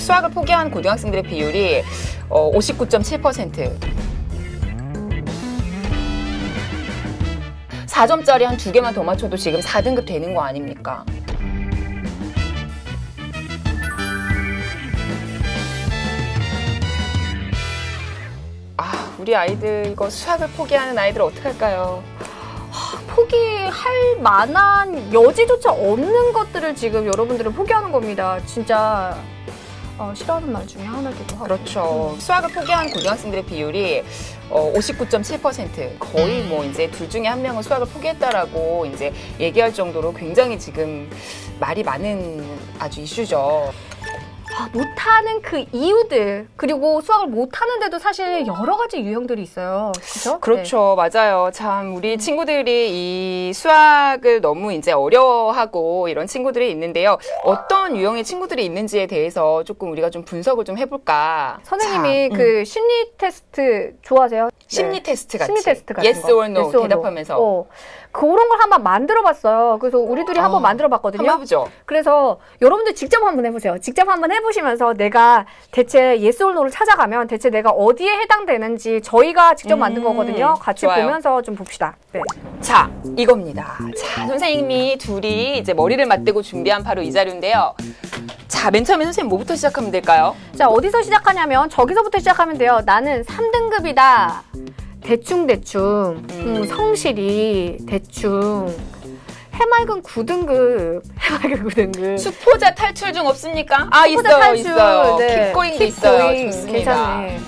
수학을 포기한 고등학생들의 비율이 59.7%. 4점짜리 한 2개만 더 맞춰도 지금 4등급 되는 거 아닙니까? 아, 우리 아이들 이거 수학을 포기하는 아이들 어떡할까요? 포기할 만한 여지조차 없는 것들을 지금 여러분들은 포기하는 겁니다. 진짜 싫어하는 말 중에 하나기도 하고. 그렇죠. 수학을 포기한 고등학생들의 비율이 59.7%. 거의 뭐 이제 둘 중에 한 명은 수학을 포기했다라고 이제 얘기할 정도로 굉장히 지금 말이 많은 아주 이슈죠. 못하는 그 이유들, 그리고 수학을 못하는데도 사실 여러 가지 유형들이 있어요. 그렇죠? 그렇죠. 맞아요. 참 우리 친구들이 이 수학을 너무 이제 어려워하고 이런 친구들이 있는데요. 어떤 유형의 친구들이 있는지에 대해서 조금 우리가 좀 분석을 좀 해볼까. 선생님이 자, 그 심리 테스트 좋아하세요? 심리 테스트 같이. 심리 테스트 같은 yes 거. or no yes or 대답하면서. 그런 걸 한번 만들어봤어요. 그래서 우리 둘이 한번 만들어봤거든요. 한번 해보죠. 그래서 여러분들 직접 한번 해보세요. 직접 한번 해보시면서 내가 대체 yes or no를 찾아가면 대체 내가 어디에 해당되는지 저희가 직접 만든 거거든요. 같이 좋아요. 보면서 좀 봅시다. 네. 자, 이겁니다. 자, 선생님이 둘이 이제 머리를 맞대고 준비한 바로 이 자료인데요. 자, 맨 처음에 선생님 뭐부터 시작하면 될까요? 자, 어디서 시작하냐면 저기서부터 시작하면 돼요. 나는 3등급이다. 대충 성실히 대충 해맑은 9등급 해맑은 9등급 수포자 탈출 중 없습니까? 수포자 탈출, 있어요. 네. 킵고잉도 있어요. 킵고잉, 좋습니다. 괜찮네.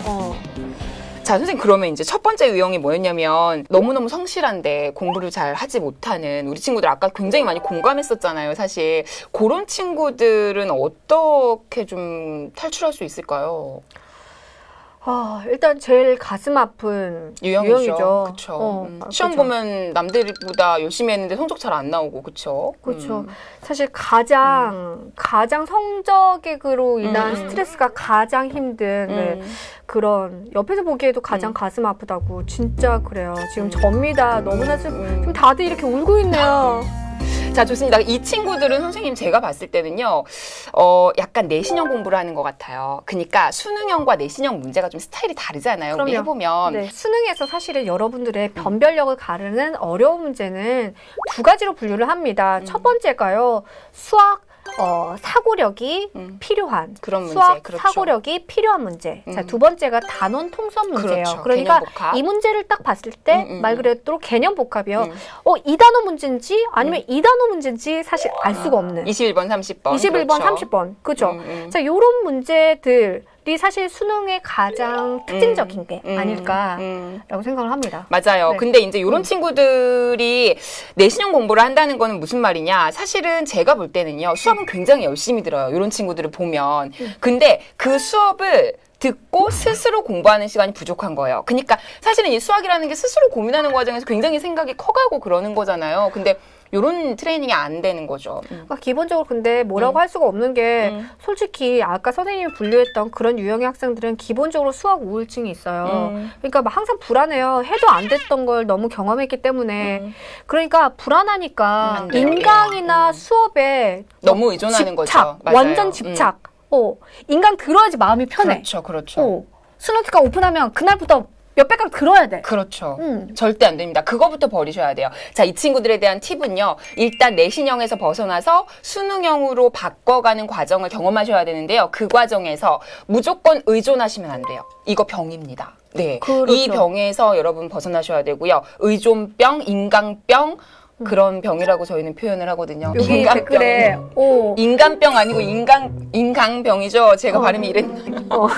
자, 선생님 그러면 이제 첫 번째 유형이 뭐였냐면 너무너무 성실한데 공부를 잘 하지 못하는 우리 친구들 아까 굉장히 많이 공감했었잖아요. 사실 그런 친구들은 어떻게 좀 탈출할 수 있을까요? 일단 제일 가슴 아픈 유형이죠. 그렇죠. 시험 보면 남들보다 열심히 했는데 성적 잘 안 나오고, 그렇죠? 그렇죠. 사실 가장 성적으로 인한 스트레스가 가장 힘든 그런 옆에서 보기에도 가장 가슴 아프다고 진짜 그래요. 지금 접니다. 너무나 지금 다들 이렇게 울고 있네요. 자, 좋습니다. 이 친구들은 선생님 제가 봤을 때는요, 약간 내신형 공부를 하는 것 같아요. 그러니까 수능형과 내신형 문제가 좀 스타일이 다르잖아요. 우리 그럼요. 해보면. 네, 수능에서 사실은 여러분들의 변별력을 가르는 어려운 문제는 두 가지로 분류를 합니다. 첫 번째가요, 수학 사고력이 필요한 그런 문제, 수학 그렇죠. 사고력이 필요한 문제. 자, 두 번째가 단원 통선 문제예요. 그렇죠. 그러니까 개념 복합. 이 문제를 딱 봤을 때 말 그대로 개념 복합이요. 이 단어 문제인지 아니면 이 단어 문제인지 사실 알 수가 없는. 21번, 30번. 21번, 그렇죠. 30번. 그죠? 자, 요런 문제들이 사실 수능의 가장 특징적인 게 아닐까라고 생각을 합니다. 맞아요. 네. 근데 이제 이런 친구들이 내신형 공부를 한다는 거는 무슨 말이냐? 사실은 제가 볼 때는요, 수업은 굉장히 열심히 들어요. 이런 친구들을 보면. 근데 그 수업을 듣고 스스로 공부하는 시간이 부족한 거예요. 그러니까 사실은 이 수학이라는 게 스스로 고민하는 과정에서 굉장히 생각이 커가고 그러는 거잖아요. 근데 이런 트레이닝이 안 되는 거죠. 그러니까 기본적으로 근데 뭐라고 할 수가 없는 게 솔직히 아까 선생님이 분류했던 그런 유형의 학생들은 기본적으로 수학 우울증이 있어요. 그러니까 막 항상 불안해요. 해도 안 됐던 걸 너무 경험했기 때문에. 그러니까 불안하니까 안 돼요. 인강이나 수업에 너무 의존하는 거죠. 맞아요. 완전 집착. 인강 들어야지 마음이 편해. 그렇죠, 그렇죠. 수능 특강 오픈하면 그날부터 몇백 강 들어야 돼. 그렇죠. 절대 안 됩니다. 그거부터 버리셔야 돼요. 자, 이 친구들에 대한 팁은요. 일단 내신형에서 벗어나서 수능형으로 바꿔가는 과정을 경험하셔야 되는데요. 그 과정에서 무조건 의존하시면 안 돼요. 이거 병입니다. 네. 그렇죠. 이 병에서 여러분 벗어나셔야 되고요. 의존병, 인강병, 그런 병이라고 저희는 표현을 하거든요. 여기 댓글에 인간병 아니고 인강병이죠. 제가 발음이 이랬나요?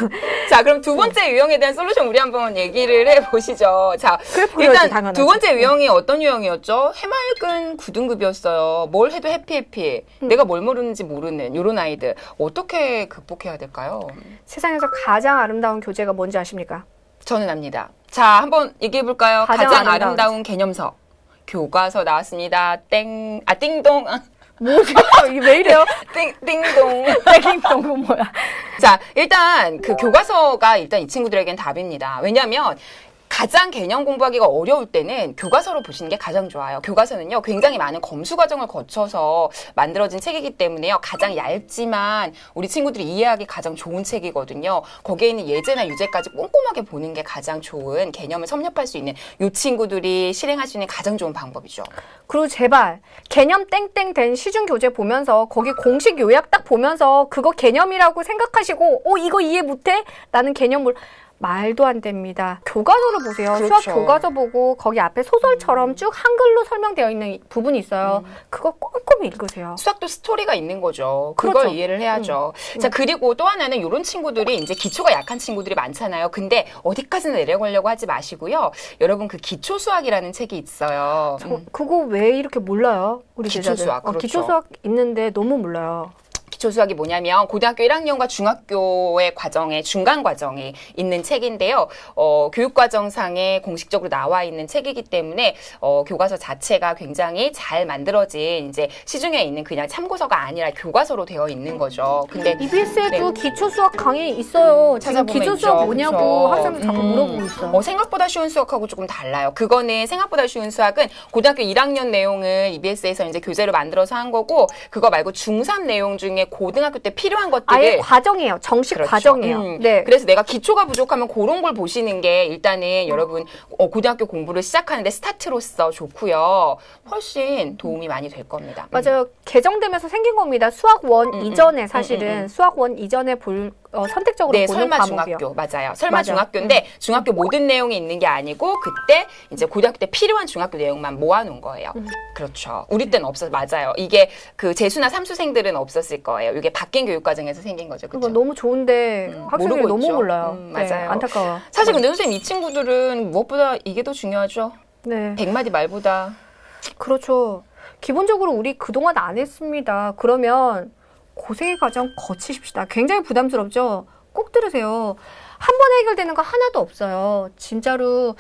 자, 그럼 두 번째 유형에 대한 솔루션 우리 한번 얘기를 해보시죠. 자, 일단 당연하지. 두 번째 유형이 어떤 유형이었죠? 해맑은 9등급이었어요. 뭘 해도 해피. 내가 뭘 모르는지 모르는 이런 아이들. 어떻게 극복해야 될까요? 세상에서 가장 아름다운 교재가 뭔지 아십니까? 저는 압니다. 자, 한번 얘기해볼까요? 가장 아름다운 개념서. 교과서 나왔습니다. 띵동. 뭐지? 이게 왜 이래요? 띵동. 띵동은 뭐야? 자, 일단 그 교과서가 일단 이 친구들에겐 답입니다. 왜냐하면 가장 개념 공부하기가 어려울 때는 교과서로 보시는 게 가장 좋아요. 교과서는요, 굉장히 많은 검수 과정을 거쳐서 만들어진 책이기 때문에요. 가장 얇지만 우리 친구들이 이해하기 가장 좋은 책이거든요. 거기에 있는 예제나 유제까지 꼼꼼하게 보는 게 가장 좋은 개념을 섭렵할 수 있는 이 친구들이 실행할 수 있는 가장 좋은 방법이죠. 그리고 제발 개념 땡땡 된 시중 교재 보면서 거기 공식 요약 딱 보면서 그거 개념이라고 생각하시고 이거 이해 못해? 나는 개념 말도 안 됩니다. 교과서를 보세요. 그렇죠. 수학 교과서 보고 거기 앞에 소설처럼 쭉 한글로 설명되어 있는 부분이 있어요. 그거 꼼꼼히 읽으세요. 수학도 스토리가 있는 거죠. 그걸 그렇죠. 이해를 해야죠. 자, 그리고 또 하나는 이런 친구들이 이제 기초가 약한 친구들이 많잖아요. 근데 어디까지나 내려가려고 하지 마시고요. 여러분 그 기초 수학이라는 책이 있어요. 그거 왜 이렇게 몰라요? 우리 기초 제자들. 수학, 그렇죠. 기초 수학 있는데 너무 몰라요. 기초 수학이 뭐냐면 고등학교 1학년과 중학교의 과정에 중간 과정이 있는 책인데요. 교육과정상에 공식적으로 나와 있는 책이기 때문에 교과서 자체가 굉장히 잘 만들어진 이제 시중에 있는 그냥 참고서가 아니라 교과서로 되어 있는 거죠. 근데 EBS에도 기초 수학 강의 있어요. 지금 찾아보면 기초 수학 있죠. 뭐냐고 그쵸. 학생들 자꾸 물어보고 있어요. 생각보다 쉬운 수학하고 조금 달라요. 그거는 생각보다 쉬운 수학은 고등학교 1학년 내용을 EBS에서 이제 교재로 만들어서 한 거고, 그거 말고 중3 내용 중에 고등학교 때 필요한 것들을 아예 과정이에요. 정식 그렇죠. 과정이에요. 네. 그래서 내가 기초가 부족하면 그런 걸 보시는 게 일단은 여러분 고등학교 공부를 시작하는데 스타트로서 좋고요. 훨씬 도움이 많이 될 겁니다. 맞아요. 개정되면서 생긴 겁니다. 수학 원 이전에 사실은 수학 원 이전에 선택적으로 네, 보는 설마 과목이요. 중학교 맞아요. 설마 맞아요. 중학교인데 중학교 모든 내용이 있는 게 아니고 그때 이제 고등학교 때 필요한 중학교 내용만 모아놓은 거예요. 그렇죠. 우리 때는 맞아요. 이게 그 재수나 삼수생들은 없었을 거예요. 이게 바뀐 교육 과정에서 생긴 거죠. 그거 그렇죠? 너무 좋은데 학생들이 모르고 너무 있죠. 몰라요. 맞아요. 네, 안타까워. 사실 근데 선생님 이 친구들은 무엇보다 이게 더 중요하죠. 네, 100마디 말보다. 그렇죠. 기본적으로 우리 그동안 안 했습니다. 그러면 고생의 과정 거치십시다. 굉장히 부담스럽죠? 꼭 들으세요. 한 번에 해결되는 거 하나도 없어요. 진짜로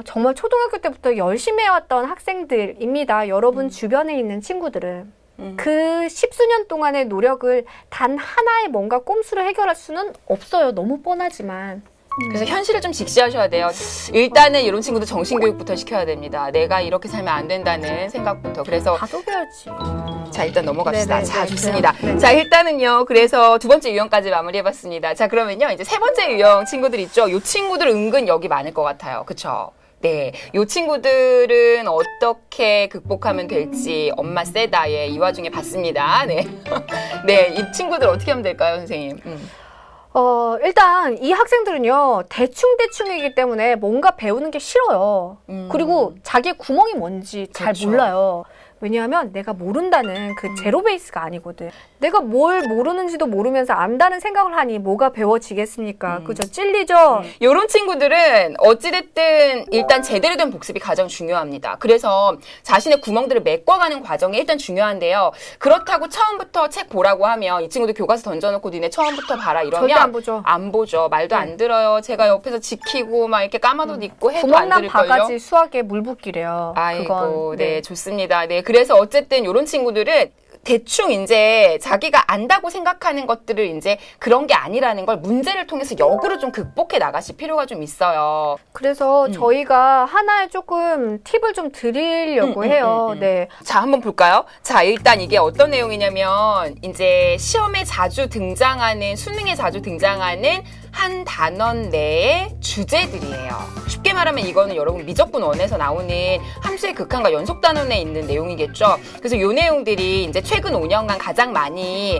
정말 초등학교 때부터 열심히 해왔던 학생들입니다. 여러분 주변에 있는 친구들은. 그 십수년 동안의 노력을 단 하나의 뭔가 꼼수로 해결할 수는 없어요. 너무 뻔하지만. 그래서 현실을 좀 직시하셔야 돼요. 일단은 이런 친구들 정신교육부터 시켜야 됩니다. 내가 이렇게 살면 안 된다는 생각부터. 그래서 다 속여야지. 자, 일단 넘어갑시다. 네네, 자, 네, 좋습니다. 네. 자, 일단은요. 그래서 두 번째 유형까지 마무리해봤습니다. 자, 그러면요. 이제 세 번째 유형 친구들 있죠. 이 친구들 은근 여기 많을 것 같아요. 그쵸? 네, 이 친구들은 어떻게 극복하면 될지 엄마 세다에 이 와중에 봤습니다. 네, 네, 이 친구들 어떻게 하면 될까요, 선생님? 일단 이 학생들은요 대충대충이기 때문에 뭔가 배우는 게 싫어요. 그리고 자기의 구멍이 뭔지 잘 그렇죠. 몰라요. 왜냐하면 내가 모른다는 그 제로 베이스가 아니거든. 내가 뭘 모르는지도 모르면서 안다는 생각을 하니 뭐가 배워지겠습니까? 그죠? 찔리죠? 이런 친구들은 어찌됐든 일단 제대로 된 복습이 가장 중요합니다. 그래서 자신의 구멍들을 메꿔가는 과정이 일단 중요한데요. 그렇다고 처음부터 책 보라고 하면 이 친구들 교과서 던져놓고 니네 처음부터 봐라 이러면 절대 안 보죠. 안 보죠. 말도 안 들어요. 제가 옆에서 지키고 막 이렇게 까마도 있고 해도 안 구멍난 들을걸요. 바가지 수학에 물 붓기래요. 아이고, 그건, 네, 좋습니다. 네, 그래서 어쨌든 이런 친구들은 대충 이제 자기가 안다고 생각하는 것들을 이제 그런 게 아니라는 걸 문제를 통해서 역으로 좀 극복해 나가실 필요가 좀 있어요. 그래서 저희가 하나의 조금 팁을 좀 드리려고 해요. 네. 자, 한번 볼까요? 자, 일단 이게 어떤 내용이냐면 이제 시험에 자주 등장하는, 수능에 자주 등장하는 한 단원 내의 주제들이에요. 쉽게 말하면 이거는 여러분 미적분 원에서 나오는 함수의 극한과 연속 단원에 있는 내용이겠죠. 그래서 이 내용들이 이제 최근 5년간 가장 많이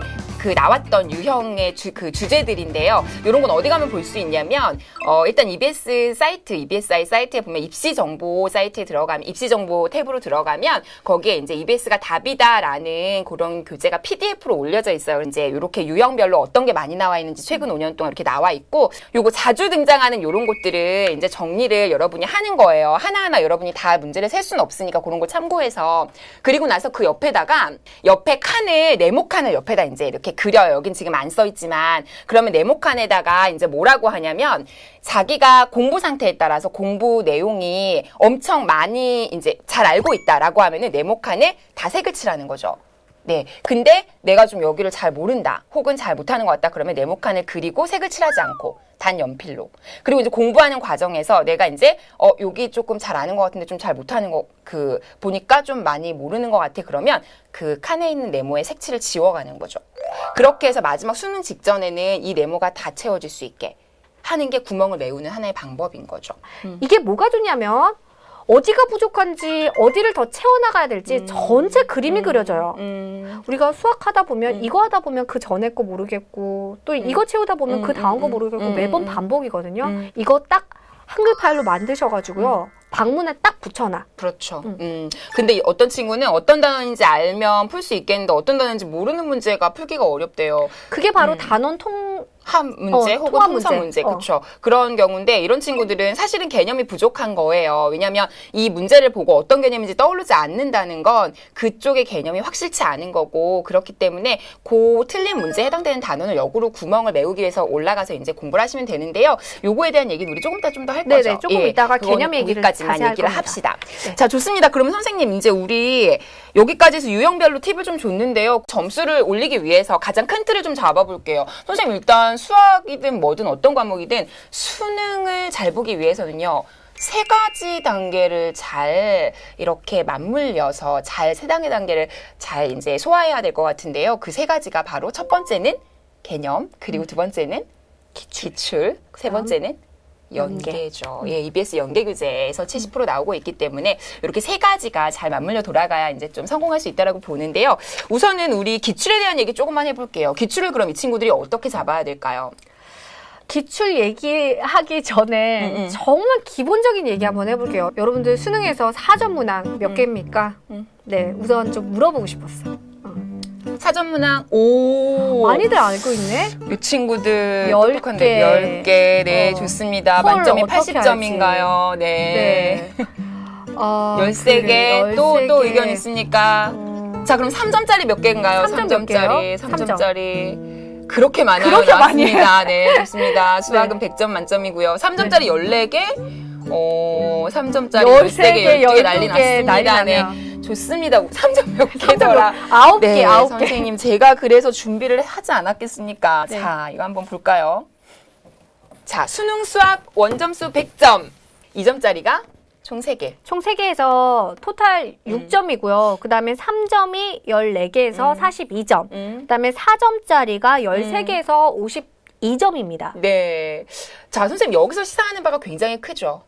나왔던 유형의 그 주제들인데요. 이런 건 어디 가면 볼 수 있냐면 일단 EBS 사이트, EBSI 사이트에 보면 입시 정보 사이트에 들어가면 입시 정보 탭으로 들어가면 거기에 이제 EBS가 답이다라는 그런 교재가 PDF로 올려져 있어요. 이제 이렇게 유형별로 어떤 게 많이 나와 있는지 최근 5년 동안 이렇게 나와 있고, 요거 자주 등장하는 이런 것들을 이제 정리를 여러분이 하는 거예요. 하나하나 여러분이 다 문제를 셀 수는 없으니까 그런 거 참고해서. 그리고 나서 그 옆에다가 옆에 칸을 네모칸을 옆에다 이제 이렇게 그려요. 여긴 지금 안 써 있지만 그러면 네모칸에다가 이제 뭐라고 하냐면 자기가 공부 상태에 따라서 공부 내용이 엄청 많이 이제 잘 알고 있다라고 하면은 네모칸에 다 색을 칠하는 거죠. 네. 근데 내가 좀 여기를 잘 모른다 혹은 잘 못하는 것 같다 그러면 네모칸을 그리고 색을 칠하지 않고 단 연필로. 그리고 이제 공부하는 과정에서 내가 이제 여기 조금 잘 아는 것 같은데 좀 잘 못하는 거 보니까 좀 많이 모르는 것 같아. 그러면 그 칸에 있는 네모의 색칠을 지워가는 거죠. 그렇게 해서 마지막 수능 직전에는 이 네모가 다 채워질 수 있게 하는 게 구멍을 메우는 하나의 방법인 거죠. 이게 뭐가 좋냐면 어디가 부족한지 어디를 더 채워나가야 될지 전체 그림이 그려져요. 우리가 수학하다 보면 이거 하다 보면 그 전에 거 모르겠고 또 이거 채우다 보면 그 다음 거 모르겠고 매번 반복이거든요. 이거 딱 한글 파일로 만드셔가지고요. 방문에 딱 붙여놔. 그렇죠. 근데 어떤 친구는 어떤 단어인지 알면 풀 수 있겠는데 어떤 단어인지 모르는 문제가 풀기가 어렵대요. 그게 바로 단원 합 문제 혹은 통합 통성 문제, 그렇죠. 그런 경우인데 이런 친구들은 사실은 개념이 부족한 거예요. 왜냐하면 이 문제를 보고 어떤 개념인지 떠오르지 않는다는 건 그쪽의 개념이 확실치 않은 거고 그렇기 때문에 그 틀린 문제에 해당되는 단어는 역으로 구멍을 메우기 위해서 올라가서 이제 공부를 하시면 되는데요. 요거에 대한 얘기는 우리 조금 더 할 거죠. 네네, 조금 이따가 개념 얘기를 여기까지만 자세히 얘기를 할 합시다. 네. 자, 좋습니다. 그러면 선생님 이제 우리 여기까지해서 유형별로 팁을 좀 줬는데요. 점수를 올리기 위해서 가장 큰 틀을 좀 잡아볼게요. 선생님 일단 수학이든 뭐든 어떤 과목이든 수능을 잘 보기 위해서는요. 세 가지 단계를 잘 이렇게 맞물려서 세 단계를 잘 이제 소화해야 될 것 같은데요. 그 세 가지가 바로 첫 번째는 개념, 그리고 두 번째는 기출, 세 번째는 연계죠. 예, EBS 연계 교재에서 70% 나오고 있기 때문에 이렇게 세 가지가 잘 맞물려 돌아가야 이제 좀 성공할 수 있다라고 보는데요. 우선은 우리 기출에 대한 얘기 조금만 해볼게요. 기출을 그럼 이 친구들이 어떻게 잡아야 될까요? 기출 얘기하기 전에 정말 기본적인 얘기 한번 해볼게요. 여러분들 수능에서 사전 문항 몇 개입니까? 네, 우선 좀 물어보고 싶었어. 사전 문항 많이들 알고 있네. 이 친구들 10개. 똑똑한데 10개. 네, 좋습니다. 만점이 어떻게 80점인가요? 네. 13개. 그래, 또 13개. 의견 있습니까? 자, 그럼 3점짜리 몇 개인가요? 3점 몇 개요? 3점짜리. 그렇게 많아요. 그렇게 많이 맞습니다. 네, 좋습니다. 수학은 100점 만점이고요. 3점짜리 14개? 3점짜리 13개, 12개 난리 났습니다. 네. 좋습니다. 3점 몇 개더라. 9개, 네, 9개. 선생님, 제가 그래서 준비를 하지 않았겠습니까? 네. 자, 이거 한번 볼까요? 자, 수능 수학 원점수 100점. 2점짜리가 총 3개. 총 3개에서 토탈 6점이고요. 그 다음에 3점이 14개에서 42점. 그 다음에 4점짜리가 13개에서 52점입니다. 네. 자, 선생님, 여기서 시사하는 바가 굉장히 크죠?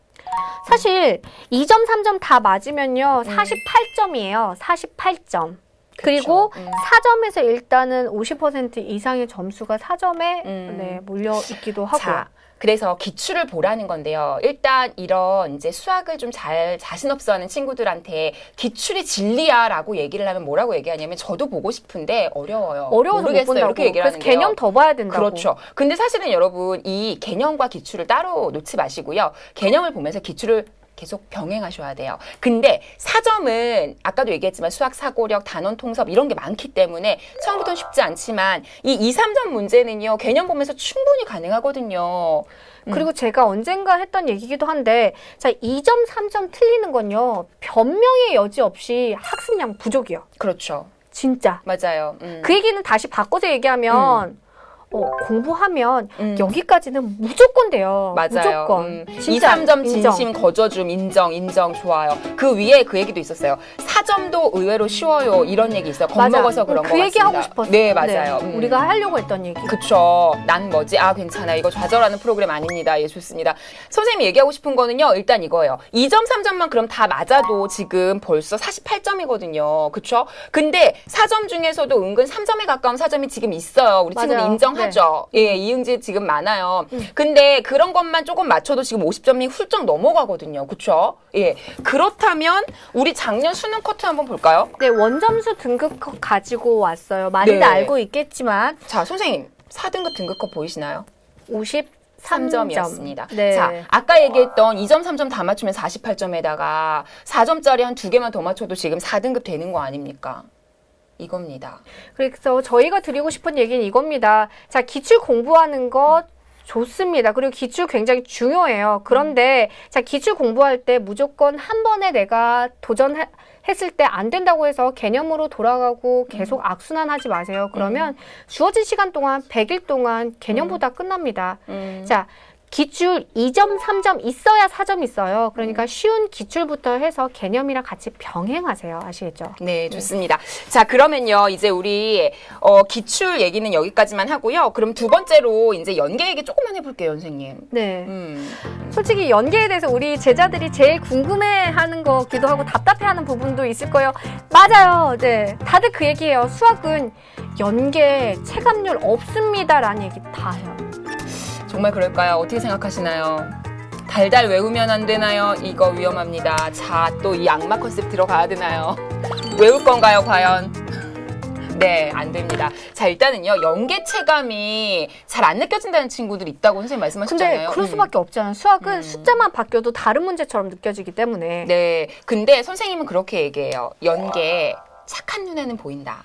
사실 2점, 3점 다 맞으면요. 48점이에요. 48점. 그리고 4점에서 일단은 50% 이상의 점수가 4점에 네, 몰려 있기도 하고요. 자, 그래서 기출을 보라는 건데요. 일단 이런 이제 수학을 좀 잘 자신 없어 하는 친구들한테 기출이 진리야라고 얘기를 하면 뭐라고 얘기하냐면 저도 보고 싶은데 어려워요. 어려워서 못 모르겠어요. 본다고. 이렇게 얘기를 그래서 하는데요. 개념 더 봐야 된다고. 그렇죠. 근데 사실은 여러분 이 개념과 기출을 따로 놓지 마시고요. 개념을 보면서 기출을 계속 병행하셔야 돼요. 근데 4점은 아까도 얘기했지만 수학 사고력, 단원 통섭 이런 게 많기 때문에 처음부터는 쉽지 않지만 이 2, 3점 문제는요. 개념 보면서 충분히 가능하거든요. 그리고 제가 언젠가 했던 얘기기도 한데 자 2점, 3점 틀리는 건요. 변명의 여지 없이 학습량 부족이요. 그렇죠. 진짜. 맞아요. 그 얘기는 다시 바꿔서 얘기하면 공부하면 여기까지는 무조건 돼요. 맞아요. 무조건. 2, 진짜 3점 인정. 진심 거저줌 인정 좋아요. 그 위에 그 얘기도 있었어요. 4점도 의외로 쉬워요. 이런 얘기 있어요. 겁먹어서 그런 거 그 얘기 같습니다. 하고 싶었어요. 네, 맞아요. 우리가 하려고 했던 얘기. 그쵸. 난 뭐지? 아, 괜찮아. 이거 좌절하는 프로그램 아닙니다. 예, 좋습니다. 선생님이 얘기하고 싶은 거는요, 일단 이거예요. 2점, 3점만 그럼 다 맞아도 지금 벌써 48점이거든요. 그쵸? 근데 4점 중에서도 은근 3점에 가까운 4점이 지금 있어요. 우리 친구들 맞아요. 인정하죠? 예, 이응지 지금 많아요. 근데 그런 것만 조금 맞춰도 지금 50점이 훌쩍 넘어가거든요. 그쵸? 예. 그렇다면 우리 작년 수능 커트 한번 볼까요? 네, 원점수 등급컷 가지고 왔어요. 많이들 네. 알고 있겠지만 자, 선생님. 4등급 등급컷 보이시나요? 53점이었습니다. 3점이었습니다. 네. 자, 아까 얘기했던 2점, 3점 다 맞추면 48점에다가 4점짜리 한 2개만 더 맞춰도 지금 4등급 되는 거 아닙니까? 이겁니다. 그래서 저희가 드리고 싶은 얘기는 이겁니다. 자, 기출 공부하는 것 좋습니다. 그리고 기출 굉장히 중요해요. 그런데 자, 기출 공부할 때 무조건 한 번에 내가 도전했을 때 안 된다고 해서 개념으로 돌아가고 계속 악순환하지 마세요. 그러면 주어진 시간 동안 100일 동안 개념보다 끝납니다. 자, 기출 2점, 3점 있어야 4점 있어요. 그러니까 쉬운 기출부터 해서 개념이랑 같이 병행하세요. 아시겠죠? 네, 좋습니다. 자, 그러면요, 이제 우리 기출 얘기는 여기까지만 하고요. 그럼 두 번째로 이제 연계 얘기 조금만 해볼게요, 선생님. 네. 솔직히 연계에 대해서 우리 제자들이 제일 궁금해하는 거기도 하고 답답해하는 부분도 있을 거예요. 맞아요. 네, 다들 그 얘기예요. 수학은 연계 체감률 없습니다라는 얘기 다 해요. 정말 그럴까요? 어떻게 생각하시나요? 달달 외우면 안 되나요? 이거 위험합니다. 자, 또 이 악마 컨셉 들어가야 되나요? 외울 건가요, 과연? 네, 안 됩니다. 자, 일단은요, 연계 체감이 잘 안 느껴진다는 친구들이 있다고 선생님 말씀하셨잖아요. 근데 그럴 수밖에 없잖아요. 수학은 숫자만 바뀌어도 다른 문제처럼 느껴지기 때문에. 네, 근데 선생님은 그렇게 얘기해요. 연계, 착한 눈에는 보인다.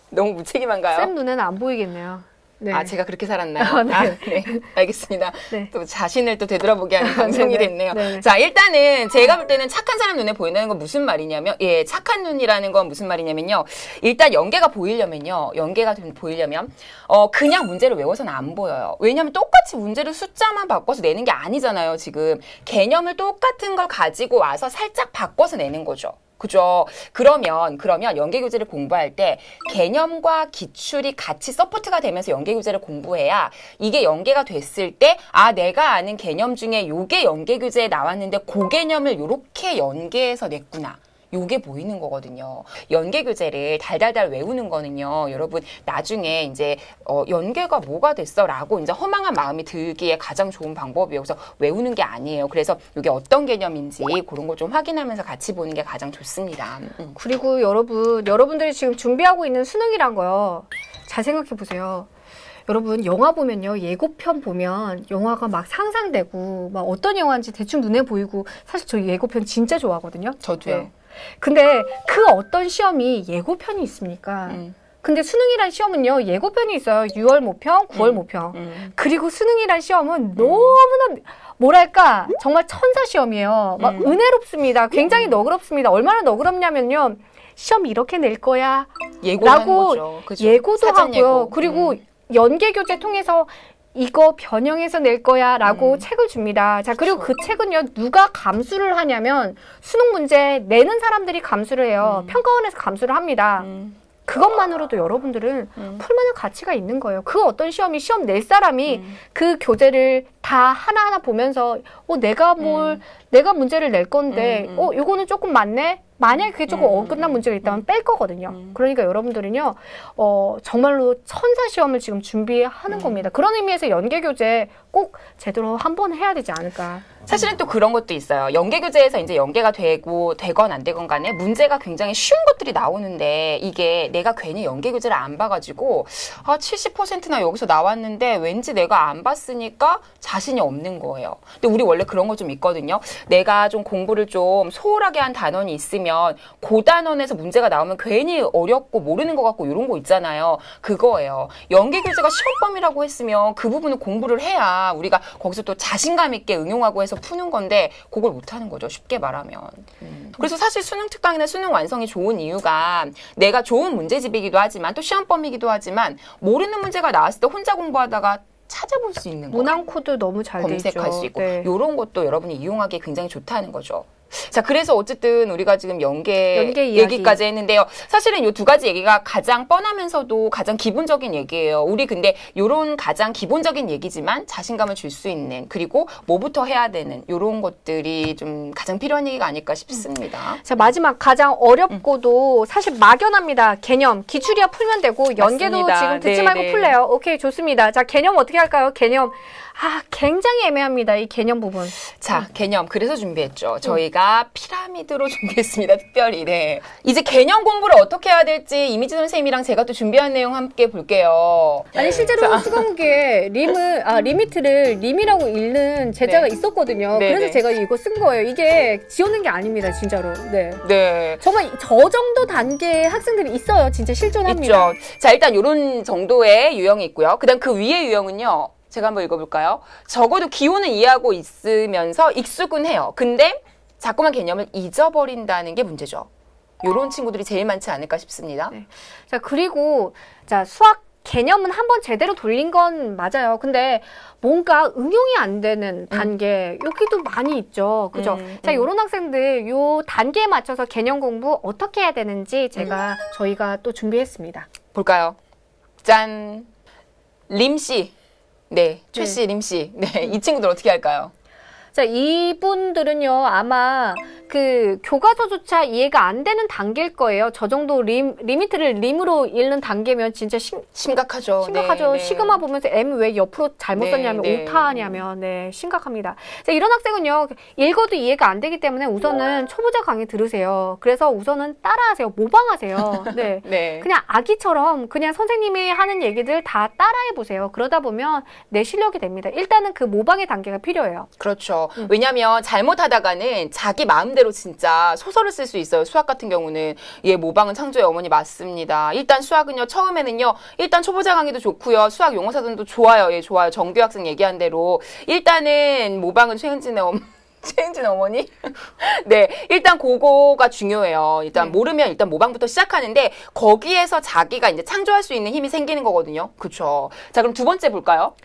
너무 무책임한가요? 쌤 눈에는 안 보이겠네요. 네. 아, 제가 그렇게 살았나요? 아, 네. 네. 알겠습니다. 네. 또 자신을 또 되돌아보게 하는 방송이 네네. 됐네요. 네네. 자, 일단은 제가 볼 때는 착한 사람 눈에 보인다는 건 무슨 말이냐면, 예, 착한 눈이라는 건 무슨 말이냐면요. 일단 연계가 보이려면요. 보이려면, 그냥 문제를 외워서는 안 보여요. 왜냐면 똑같이 문제를 숫자만 바꿔서 내는 게 아니잖아요, 지금. 개념을 똑같은 걸 가지고 와서 살짝 바꿔서 내는 거죠. 그죠? 그러면 연계교재를 공부할 때 개념과 기출이 같이 서포트가 되면서 연계교재를 공부해야 이게 연계가 됐을 때, 아, 내가 아는 개념 중에 요게 연계교재에 나왔는데 그 개념을 요렇게 연계해서 냈구나. 요게 보이는 거거든요. 연계교재를 달달달 외우는 거는요, 여러분, 나중에 이제, 연계가 뭐가 됐어? 라고 이제 허망한 마음이 들기에 가장 좋은 방법이에요. 그래서 외우는 게 아니에요. 그래서 이게 어떤 개념인지 그런 거 좀 확인하면서 같이 보는 게 가장 좋습니다. 그리고 여러분들이 지금 준비하고 있는 수능이란 거요. 잘 생각해 보세요. 여러분, 영화 보면요, 예고편 보면 영화가 막 상상되고 막 어떤 영화인지 대충 눈에 보이고, 사실 저 예고편 진짜 좋아하거든요. 저도요. 네. 근데 그 어떤 시험이 예고편이 있습니까? 근데 수능이란 시험은요, 예고편이 있어요. 6월 모평, 9월 모평. 그리고 수능이란 시험은 너무나, 뭐랄까, 정말 천사 시험이에요. 막 은혜롭습니다. 굉장히 너그럽습니다. 얼마나 너그럽냐면요, 시험 이렇게 낼 거야. 예고하는 라고 거죠. 그죠? 예고도 사전 하고요. 예고. 그리고 연계교재 통해서 이거 변형해서 낼 거야 라고 책을 줍니다. 자, 그리고 그 책은요, 누가 감수를 하냐면 수능 문제 내는 사람들이 감수를 해요. 평가원에서 감수를 합니다. 그것만으로도 여러분들은 풀만한 가치가 있는 거예요. 그 어떤 시험 낼 사람이 그 교재를 다 하나하나 보면서 내가 문제를 낼 건데 요거는 조금 많네? 만약에 그게 조금 어긋난 문제가 있다면 뺄 거거든요. 그러니까 여러분들은요, 정말로 천사 시험을 지금 준비하는 겁니다. 그런 의미에서 연계교재 꼭 제대로 한번 해야 되지 않을까. 사실은 또 그런 것도 있어요. 연계교재에서 이제 연계가 되건 안 되건 간에 문제가 굉장히 쉬운 것들이 나오는데, 이게 내가 괜히 연계교재를 안 봐가지고 70%나 여기서 나왔는데 왠지 내가 안 봤으니까 자신이 없는 거예요. 근데 우리 원래 그런 거 좀 있거든요. 내가 좀 공부를 좀 소홀하게 한 단원이 있으면 그 단원에서 문제가 나오면 괜히 어렵고 모르는 것 같고 이런 거 있잖아요. 그거예요. 연계교재가 시험범위라고 했으면 그 부분을 공부를 해야 우리가 거기서 또 자신감 있게 응용하고 해서 푸는 건데, 그걸 못하는 거죠. 쉽게 말하면. 그래서 사실 수능 특강이나 수능 완성이 좋은 이유가, 내가 좋은 문제집이기도 하지만 또 시험범위이기도 하지만 모르는 문제가 나왔을 때 혼자 공부하다가 찾아볼 수 있는 거. 문항 코드 너무 잘 돼 있죠. 검색할 수 있고. 네. 이런 것도 여러분이 이용하기에 굉장히 좋다는 거죠. 자, 그래서 어쨌든 우리가 지금 연계 얘기까지 했는데요. 사실은 이 두 가지 얘기가 가장 뻔하면서도 가장 기본적인 얘기예요. 우리 근데 이런 가장 기본적인 얘기지만 자신감을 줄 수 있는, 그리고 뭐부터 해야 되는 이런 것들이 좀 가장 필요한 얘기가 아닐까 싶습니다. 자, 마지막 가장 어렵고도 사실 막연합니다. 개념, 기출이야 풀면 되고, 연계도 맞습니다. 지금 듣지 네, 말고 네. 풀래요. 오케이, 좋습니다. 자, 개념 어떻게 할까요? 개념. 굉장히 애매합니다. 이 개념 부분. 자, 개념. 그래서 준비했죠. 저희가 아닙니다. 피라미드로 준비했습니다. 특별히. 네. 이제 개념 공부를 어떻게 해야 될지 이미지 선생님이랑 제가 또 준비한 내용 함께 볼게요. 아니 실제로 수강기에 리미트를 림이라고 읽는 제자가 네. 있었거든요. 네, 그래서 네. 제가 이거 쓴 거예요. 이게 지어낸 게 아닙니다, 진짜로. 네. 네. 정말 저 정도 단계의 학생들이 있어요. 진짜 실존합니다. 있죠. 자, 일단 이런 정도의 유형이 있고요. 그다음 그 위의 유형은요. 제가 한번 읽어볼까요? 적어도 기호는 이해하고 있으면서 익숙은 해요. 근데 자꾸만 개념을 잊어버린다는 게 문제죠. 이런 친구들이 제일 많지 않을까 싶습니다. 네. 자, 그리고 자, 수학 개념은 한번 제대로 돌린 건 맞아요. 근데 뭔가 응용이 안 되는 단계 여기도 많이 있죠. 그죠? 자, 요런 학생들 요 단계에 맞춰서 개념 공부 어떻게 해야 되는지 저희가 또 준비했습니다. 볼까요? 짠. 림씨. 네. 최씨, 림씨. 네. 이 친구들 어떻게 할까요? 자, 이분들은요, 아마 그 교과서조차 이해가 안 되는 단계일 거예요. 저 정도 리미트를 림으로 읽는 단계면 진짜 심각하죠. 심각하죠. 네, 네. 시그마 보면서 M 왜 옆으로 잘못 네, 썼냐면 네. 오타냐면 네, 심각합니다. 자, 이런 학생은요, 읽어도 이해가 안 되기 때문에 우선은 초보자 강의 들으세요. 그래서 우선은 따라하세요. 모방하세요. 네. 네. 그냥 아기처럼 그냥 선생님이 하는 얘기들 다 따라해 보세요. 그러다 보면 내 실력이 됩니다. 일단은 그 모방의 단계가 필요해요. 그렇죠. 왜냐하면 잘못하다가는 자기 마음대로 진짜 소설을 쓸 수 있어요. 수학 같은 경우는. 예, 모방은 창조의 어머니 맞습니다. 일단 수학은요, 처음에는요, 일단 초보자 강의도 좋고요. 수학 용어 사전도 좋아요. 예, 좋아요. 정규 학생 얘기한 대로. 일단은 모방은 최은진의 어머니? 네. 일단 그거가 중요해요. 일단 네. 모르면 일단 모방부터 시작하는데 거기에서 자기가 이제 창조할 수 있는 힘이 생기는 거거든요. 그렇죠. 자, 그럼 두 번째 볼까요?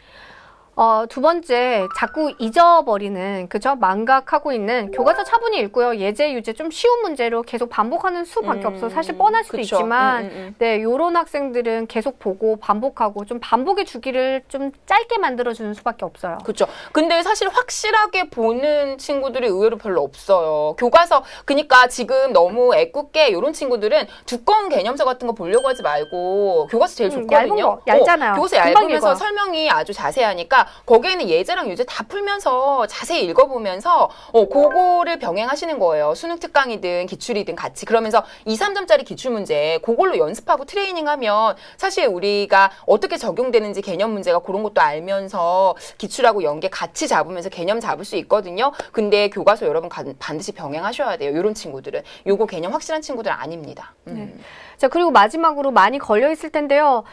두 번째, 자꾸 잊어버리는, 그죠? 망각하고 있는 교과서 차분히 읽고요. 예제, 유제 좀 쉬운 문제로 계속 반복하는 수밖에 없어. 사실 뻔할 수도 그쵸. 있지만, 네, 요런 학생들은 계속 보고 반복하고 좀 반복의 주기를 좀 짧게 만들어주는 수밖에 없어요. 그렇죠. 근데 사실 확실하게 보는 친구들이 의외로 별로 없어요. 교과서, 그러니까 지금 너무 애꿎게 이런 친구들은 두꺼운 개념서 같은 거 보려고 하지 말고 교과서 제일 좋거든요. 얇은 거, 얇잖아요. 교과서 금방 얇으면서 읽어요. 설명이 아주 자세하니까 거기에는 예제랑 유제 다 풀면서 자세히 읽어보면서 그거를 병행하시는 거예요. 수능 특강이든 기출이든 같이. 그러면서 2, 3점짜리 기출문제 그걸로 연습하고 트레이닝하면 사실 우리가 어떻게 적용되는지 개념 문제가 그런 것도 알면서 기출하고 연계 같이 잡으면서 개념 잡을 수 있거든요. 근데 교과서 여러분 반드시 병행하셔야 돼요. 이런 친구들은. 요거 개념 확실한 친구들은 아닙니다. 네. 자, 그리고 마지막으로 많이 걸려 있을 텐데요.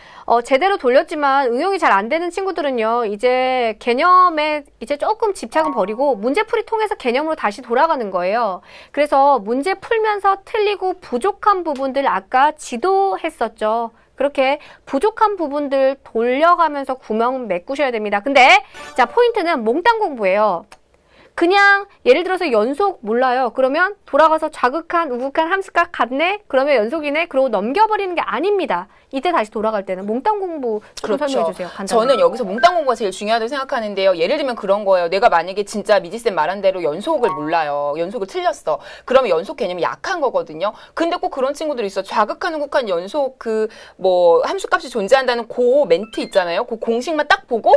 제대로 돌렸지만 응용이 잘 안 되는 친구들은요. 이제 개념에 이제 조금 집착은 버리고 문제풀이 통해서 개념으로 다시 돌아가는 거예요. 그래서 문제 풀면서 틀리고 부족한 부분들 아까 지도했었죠. 그렇게 부족한 부분들 돌려가면서 구멍 메꾸셔야 됩니다. 근데 자, 포인트는 몽땅 공부예요. 그냥 예를 들어서 연속 몰라요. 그러면 돌아가서 자극한, 우극한, 함수값 같네? 그러면 연속이네? 그러고 넘겨버리는 게 아닙니다. 이때 다시 돌아갈 때는 몽땅 공부 좀 그렇죠. 설명해 주세요. 간단하게. 저는 여기서 몽땅 공부가 제일 중요하다고 생각하는데요. 예를 들면 그런 거예요. 내가 만약에 진짜 미지쌤 말한 대로 연속을 몰라요. 연속을 틀렸어. 그러면 연속 개념이 약한 거거든요. 근데 꼭 그런 친구들이 있어. 자극한, 우극한 연속 함수값이 존재한다는 그 멘트 있잖아요. 그 공식만 딱 보고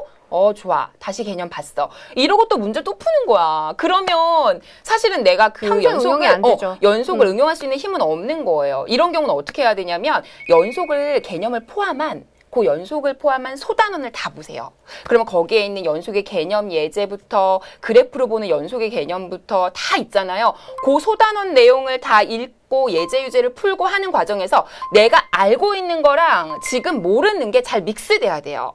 좋아. 다시 개념 봤어. 이러고 또 문제 또 푸는 거야. 그러면 사실은 내가 그 평소에 응용이 안 되죠. 연속을 응용할 수 있는 힘은 없는 거예요. 이런 경우는 어떻게 해야 되냐면 연속을 개념을 포함한 그 연속을 포함한 소단원을 다 보세요. 그러면 거기에 있는 연속의 개념 예제부터 그래프로 보는 연속의 개념부터 다 있잖아요. 그 소단원 내용을 다 읽고 예제 유제를 풀고 하는 과정에서 내가 알고 있는 거랑 지금 모르는 게 잘 믹스돼야 돼요.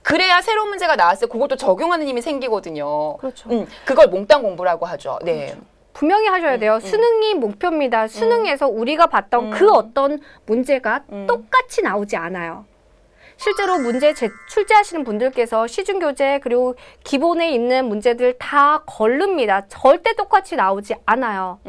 그래야 새로운 문제가 나왔을 때 그것도 적용하는 힘이 생기거든요. 그렇죠. 그걸 몽땅 공부라고 하죠. 네. 그렇죠. 분명히 하셔야 돼요. 수능이 목표입니다. 수능에서 우리가 봤던 그 어떤 문제가 똑같이 나오지 않아요. 실제로 문제 출제하시는 분들께서 시중교재 그리고 기본에 있는 문제들 다 걸릅니다. 절대 똑같이 나오지 않아요.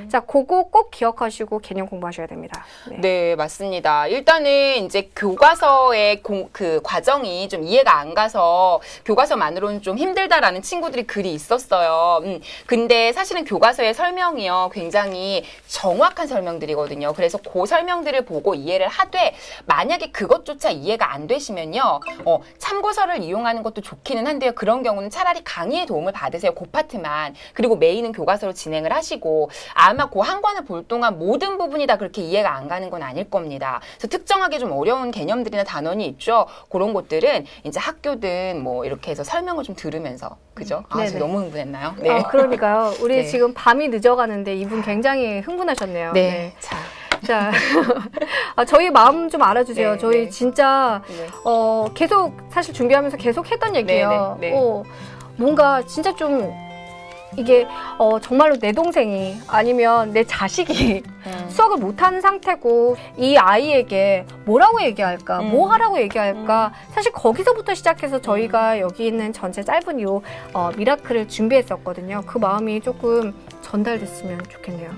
자, 그거 꼭 기억하시고 개념 공부하셔야 됩니다. 네, 맞습니다. 일단은 이제 교과서의 그 과정이 좀 이해가 안 가서 교과서만으로는 좀 힘들다라는 친구들이 글이 있었어요. 근데 사실은 교과서의 설명이요, 굉장히 정확한 설명들이거든요. 그래서 그 설명들을 보고 이해를 하되 만약에 그것조차 이해가 안 안 되시면요. 참고서를 이용하는 것도 좋기는 한데요. 그런 경우는 차라리 강의의 도움을 받으세요. 그 파트만. 그리고 메인은 교과서로 진행을 하시고 아마 그 한 권을 볼 동안 모든 부분이 다 그렇게 이해가 안 가는 건 아닐 겁니다. 그래서 특정하게 좀 어려운 개념들이나 단원이 있죠. 그런 것들은 이제 학교든 뭐 이렇게 해서 설명을 좀 들으면서 그죠? 아, 네네. 제가 너무 흥분했나요? 네. 그러니까요. 우리 네. 지금 밤이 늦어가는데 이분 굉장히 흥분하셨네요. 네. 자, 저희 마음 좀 알아주세요. 네, 저희 네. 진짜 네. 계속 사실 준비하면서 계속 했던 얘기예요. 네, 네, 네. 뭔가 진짜 좀 이게 정말로 내 동생이 아니면 내 자식이 수학을 못하는 상태고 이 아이에게 뭐라고 얘기할까, 뭐 하라고 얘기할까. 사실 거기서부터 시작해서 저희가 여기 있는 전체 짧은 요 미라클을 준비했었거든요. 그 마음이 조금 전달됐으면 좋겠네요.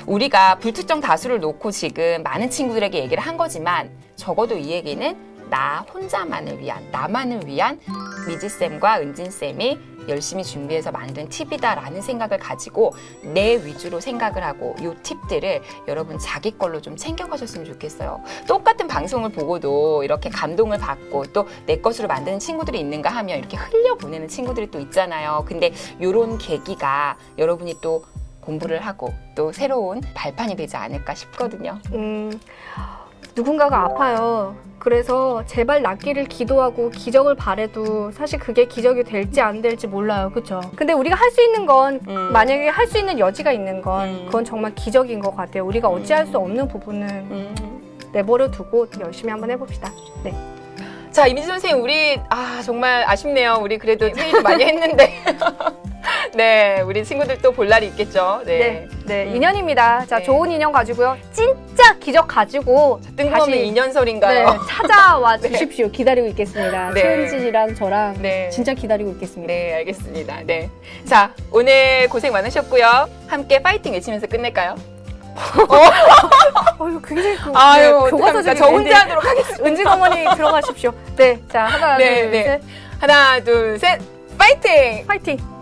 우리가 불특정 다수를 놓고 지금 많은 친구들에게 얘기를 한 거지만 적어도 이 얘기는 나 혼자만을 위한, 나만을 위한 미지쌤과 은진쌤이 열심히 준비해서 만든 팁이다라는 생각을 가지고 내 위주로 생각을 하고 이 팁들을 여러분 자기 걸로 좀 챙겨가셨으면 좋겠어요. 똑같은 방송을 보고도 이렇게 감동을 받고 또 내 것으로 만드는 친구들이 있는가 하면 이렇게 흘려보내는 친구들이 또 있잖아요. 근데 이런 계기가 여러분이 또 공부를 하고 또 새로운 발판이 되지 않을까 싶거든요. 누군가가 아파요. 그래서 제발 낫기를 기도하고 기적을 바래도 사실 그게 기적이 될지 안 될지 몰라요. 그렇죠? 근데 우리가 할 수 있는 건 만약에 할 수 있는 여지가 있는 건 그건 정말 기적인 것 같아요. 우리가 어찌할 수 없는 부분은 내버려 두고 열심히 한번 해봅시다. 네. 자, 이미지 선생님, 우리 정말 아쉽네요. 우리 그래도 회의도 많이 했는데 네, 우리 친구들 또 볼 날이 있겠죠. 네. 인연입니다. 자, 네. 좋은 인연 가지고요. 진짜 기적 가지고 뜬금없는 다시 인연설인가요? 네, 찾아와 주십시오. 기다리고 있겠습니다. 네. 최은진이랑 저랑 네. 진짜 기다리고 있겠습니다. 네, 알겠습니다. 네. 자, 오늘 고생 많으셨고요. 함께 파이팅 외치면서 끝낼까요? 이거 굉장히 교과서적인 저 혼자 하도록 하겠습니다. 은진 어머니 들어가십시오. 네, 자 하나, 네, 둘, 네. 셋, 하나, 둘, 셋, 파이팅! 파이팅!